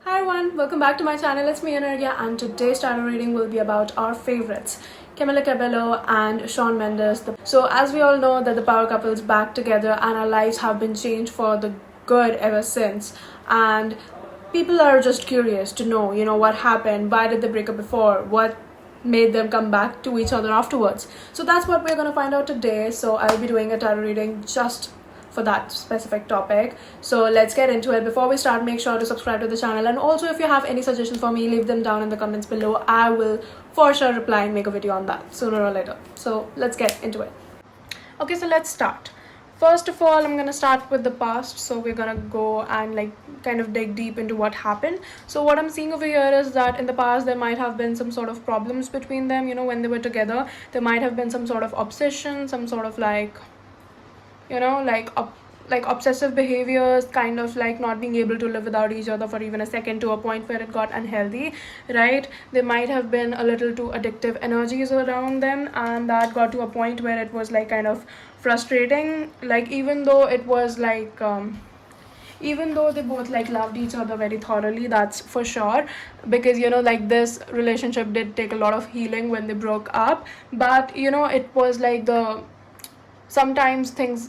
Hi everyone, welcome back to my channel. It's me Anarghya, and today's tarot reading will be about our favorites, Camila Cabello and Shawn Mendes. So as we all know that the power couple is back together and our lives have been changed for the good ever since. And people are just curious to know, what happened, why did they break up before, what made them come back to each other afterwards. So that's what we're going to find out today. So I'll be doing a tarot reading just for that specific topic. So let's get into it. Before we start, make sure to subscribe to the channel, and also if you have any suggestions for me, leave them down in the comments below. I will for sure reply and make a video on that sooner or later. So let's get into it. Okay, so let's start. First of all, I'm gonna start with the past. So we're gonna go and kind of dig deep into what happened. So what I'm seeing over here is that in the past there might have been some sort of problems between them. When they were together, there might have been some sort of obsession, some sort of like obsessive behaviors, kind of like not being able to live without each other for even a second, to a point where it got unhealthy, right? There might have been a little too addictive energies around them, and that got to a point where it was like kind of frustrating, like even though it was even though they both like loved each other very thoroughly, that's for sure, because this relationship did take a lot of healing when they broke up. But it was like sometimes things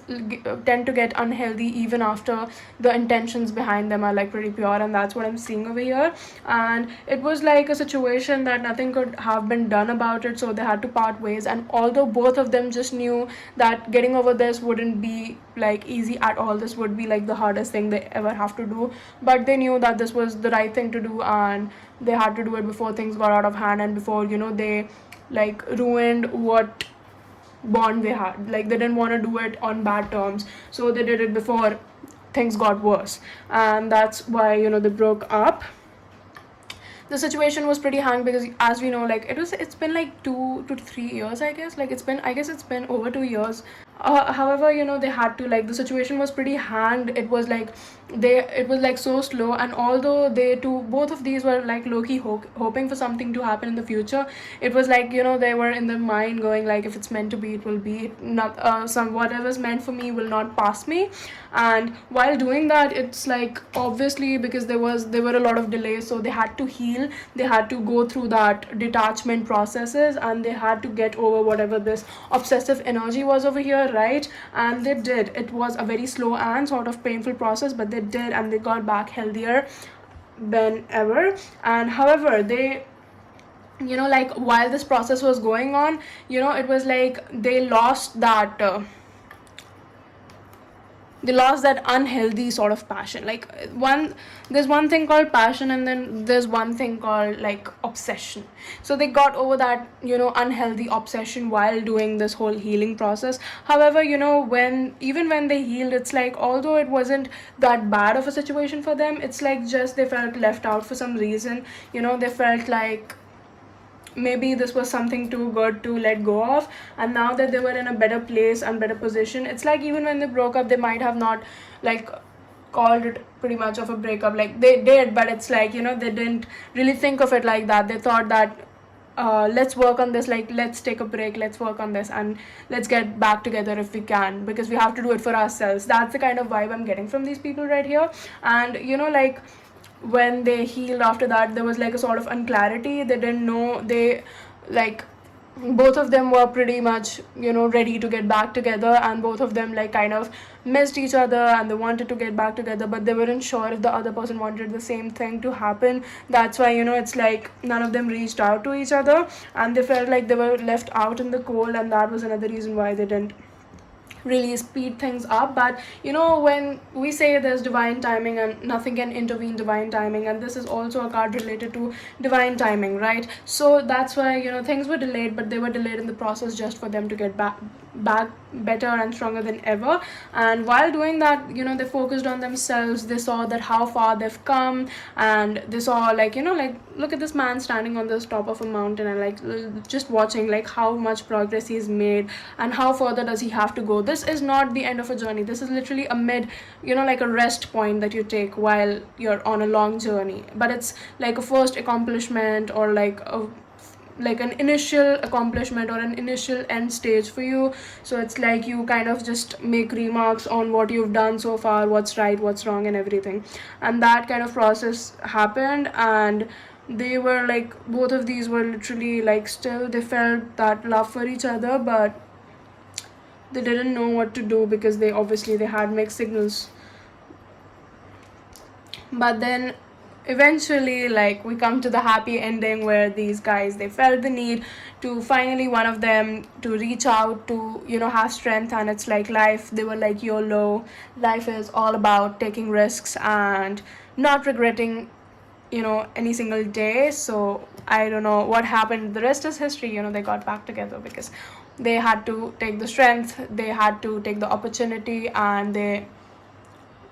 tend to get unhealthy even after the intentions behind them are like pretty pure, and that's what I'm seeing over here. And it was like a situation that nothing could have been done about it, so they had to part ways. And although both of them just knew that getting over this wouldn't be like easy at all, this would be like the hardest thing they ever have to do, but they knew that this was the right thing to do, and they had to do it before things got out of hand, and before they like ruined what bond they had. Like they didn't want to do it on bad terms, so they did it before things got worse, and that's why they broke up. The situation was pretty hang, because as we know, like it's been like 2 to 3 years, I guess. Like it's been over 2 years. However, they had to, like, the situation was pretty hanged. It was like so slow, and although both of these were like low-key hoping for something to happen in the future, it was like they were in their mind going like, if it's meant to be, it will be. Not some whatever's meant for me will not pass me. And while doing that, it's like obviously because there were a lot of delays, so they had to heal, they had to go through that detachment processes, and they had to get over whatever this obsessive energy was over here, right? And they did. It was a very slow and sort of painful process, but they did, and they got back healthier than ever. And however, they like while this process was going on, it was like they lost that unhealthy sort of passion. Like there's one thing called passion, and then there's one thing called like obsession. So they got over that unhealthy obsession while doing this whole healing process. However, when they healed, it's like although it wasn't that bad of a situation for them, it's like just they felt left out for some reason. They felt like maybe this was something too good to let go of, and now that they were in a better place and better position, it's like even when they broke up, they might have not like called it pretty much of a breakup. Like they did, but it's like they didn't really think of it like that. They thought that let's work on this, like let's take a break, let's work on this, and let's get back together if we can, because we have to do it for ourselves. That's the kind of vibe I'm getting from these people right here. And like when they healed after that, there was like a sort of unclarity. They didn't know. They like both of them were pretty much ready to get back together, and both of them like kind of missed each other, and they wanted to get back together, but they weren't sure if the other person wanted the same thing to happen. That's why it's like none of them reached out to each other, and they felt like they were left out in the cold, and that was another reason why they didn't really speed things up. But when we say there's divine timing and nothing can intervene divine timing, and this is also a card related to divine timing, right? So that's why things were delayed, but they were delayed in the process just for them to get back better and stronger than ever. And while doing that, they focused on themselves. They saw that how far they've come, and they saw like like look at this man standing on the top of a mountain, and like just watching like how much progress he's made, and how further does he have to go. This is not the end of a journey. This is literally a mid like a rest point that you take while you're on a long journey, but it's like a first accomplishment, or like a like an initial accomplishment or an initial end stage for you. So it's like you kind of just make remarks on what you've done so far, what's right, what's wrong, and everything. And that kind of process happened, and they were like, both of these were literally like, still they felt that love for each other, but they didn't know what to do because they had mixed signals. But then eventually, like, we come to the happy ending where these guys, they felt the need to finally, one of them, to reach out to, have strength. And it's like life, they were like, YOLO, life is all about taking risks and not regretting, any single day. So I don't know what happened, the rest is history. They got back together because they had to take the strength, they had to take the opportunity, and they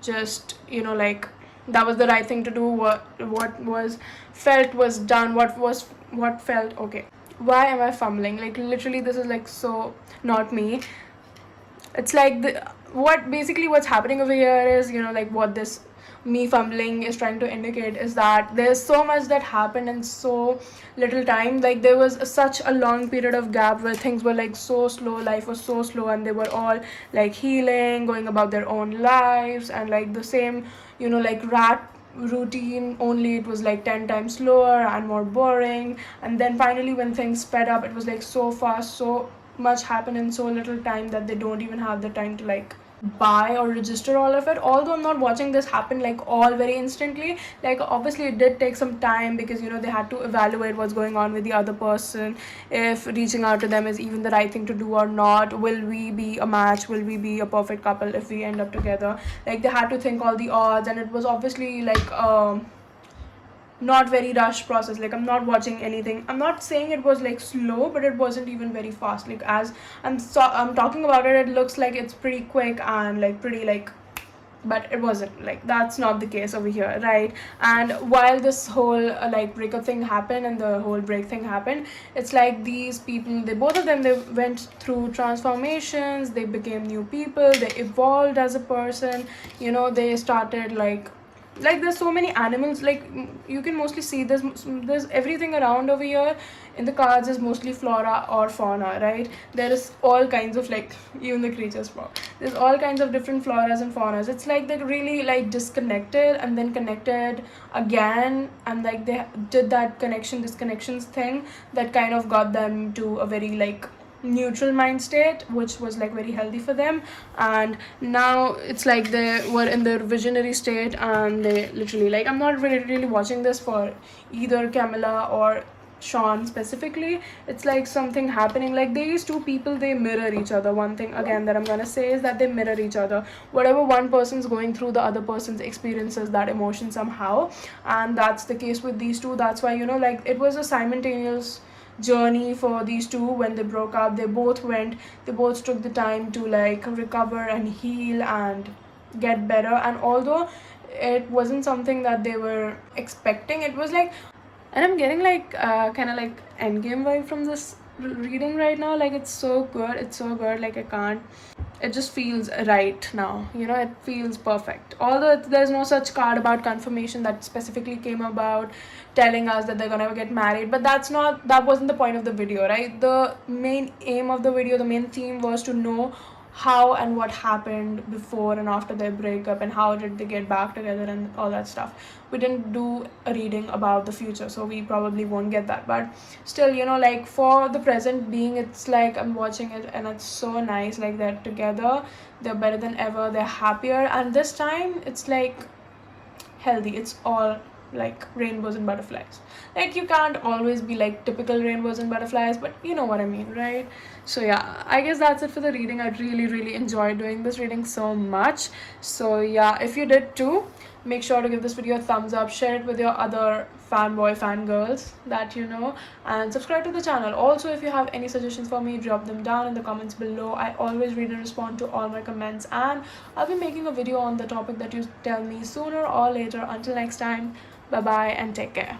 just, like, that was the right thing to do. What was felt was done. What felt okay. Why am I fumbling? Like, literally, this is like so not me. It's like what's happening over here is, like, what this me fumbling is trying to indicate is that there's so much that happened in so little time. Like, there was such a long period of gap where things were like so slow, life was so slow, and they were all like healing, going about their own lives, and like the same, like rat routine, only it was like 10 times slower and more boring. And then finally, when things sped up, it was like so fast, so much happened in so little time that they don't even have the time to like buy or register all of it. Although I'm not watching this happen like all very instantly, like obviously it did take some time because they had to evaluate what's going on with the other person, if reaching out to them is even the right thing to do or not. Will we be a match, will we be a perfect couple if we end up together? Like, they had to think all the odds, and it was obviously like not very rushed process. Like, I'm not watching anything, I'm not saying it was like slow, but it wasn't even very fast. Like, as I'm talking about it, it looks like it's pretty quick and like pretty like, but it wasn't. Like, that's not the case over here, right? And while this whole like breakup thing happened and the whole break thing happened, it's like these people, both of them, they went through transformations, they became new people, they evolved as a person. They started like there's so many animals. Like, you can mostly see there's everything around over here in the cards is mostly flora or fauna, right? There is all kinds of, like, even the creatures from, there's all kinds of different floras and faunas. It's like they really like disconnected and then connected again, and like they did that disconnections thing that kind of got them to a very like neutral mind state, which was like very healthy for them. And now it's like they were in their visionary state, and they literally, like, I'm not really watching this for either Camila or Shawn specifically. It's like something happening, like these two people, they mirror each other. One thing again that I'm gonna say is that they mirror each other. Whatever one person's going through, the other person's experiences that emotion somehow, and that's the case with these two. That's why, like, it was a simultaneous journey for these two. When they broke up, they both took the time to like recover and heal and get better. And although it wasn't something that they were expecting, it was like, and I'm getting like kind of like endgame vibe from this reading right now. Like, it's so good, like, I can't, it just feels right now, it feels perfect. Although there's no such card about confirmation that specifically came about telling us that they're gonna get married, but that wasn't the point of the video, right? The main aim of the video, the main theme, was to know how and what happened before and after their breakup, and how did they get back together and all that stuff. We didn't do a reading about the future, so we probably won't get that. But still, like, for the present being, it's like I'm watching it and it's so nice. Like, they're together, they're better than ever, they're happier, and this time it's like healthy. It's all like rainbows and butterflies. Like, you can't always be like typical rainbows and butterflies, but you know what I mean, right? So yeah, I guess that's it for the reading. I really enjoyed doing this reading so much. So yeah, if you did too, make sure to give this video a thumbs up, share it with your other fangirls that you know, and subscribe to the channel. Also, if you have any suggestions for me, drop them down in the comments below. I always read and respond to all my comments, and I'll be making a video on the topic that you tell me sooner or later. Until next time, bye bye and take care.